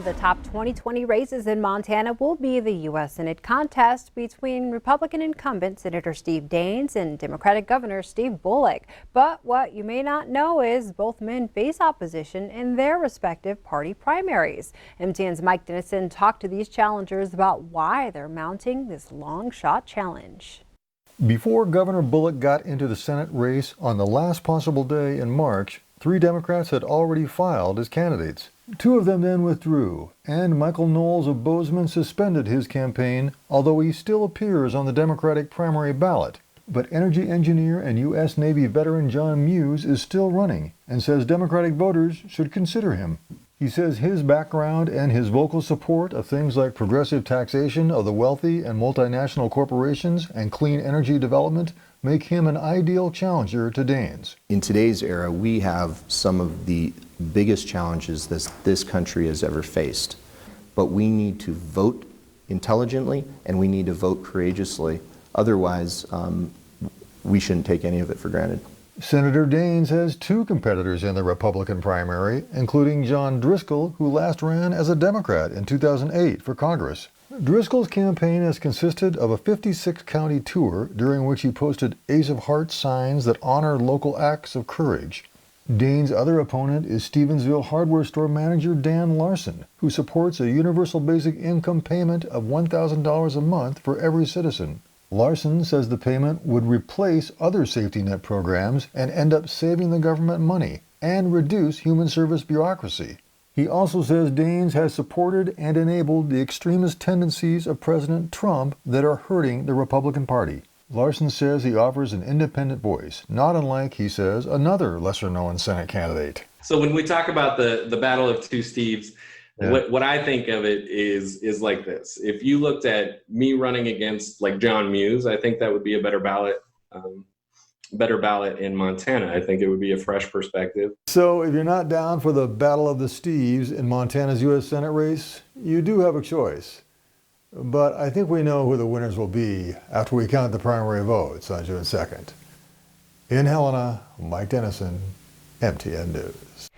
of the top 2020 races in Montana will be the U.S. Senate contest between Republican incumbent Senator Steve Daines and Democratic Governor Steve Bullock. But what you may not know is both men face opposition in their respective party primaries. MTN's Mike Dennison talked to these challengers about why they're mounting this long shot challenge. Before Governor Bullock got into the Senate race on the last possible day in March, 3 Democrats had already filed as candidates. 2 of them then withdrew, and Michael Knowles of Bozeman suspended his campaign, although he still appears on the Democratic primary ballot. But energy engineer and U.S. Navy veteran John MUES is still running and says Democratic voters should consider him. He says his background and his vocal support of things like progressive taxation of the wealthy and multinational corporations and clean energy development make him an ideal challenger to Daines. In today's era, we have some of the biggest challenges this country has ever faced. But we need to vote intelligently and we need to vote courageously. Otherwise, we shouldn't take any of it for granted. Senator Daines has 2 competitors in the Republican primary, including John Driscoll, who last ran as a Democrat in 2008 for Congress. Driscoll's campaign has consisted of a 56-county tour during which he posted Ace of Hearts signs that honor local acts of courage. Daines' other opponent is Stevensville hardware store manager Dan Larson, who supports a universal basic income payment of $1,000 a month for every citizen. Larson says the payment would replace other safety net programs and end up saving the government money and reduce human service bureaucracy. He also says Daines has supported and enabled the extremist tendencies of President Trump that are hurting the Republican Party. Larson says he offers an independent voice, not unlike, he says, another lesser-known Senate candidate. So when we talk about the battle of 2 Steves, what I think of it is like this. If you looked at me running against like John MUES, I think that would be a better ballot in Montana. I think it would be a fresh perspective. So if you're not down for the battle of the Steves in Montana's U.S. Senate race, you do have a choice. But I think we know who the winners will be after we count the primary votes on June 2nd. In Helena, Mike Dennison, MTN News.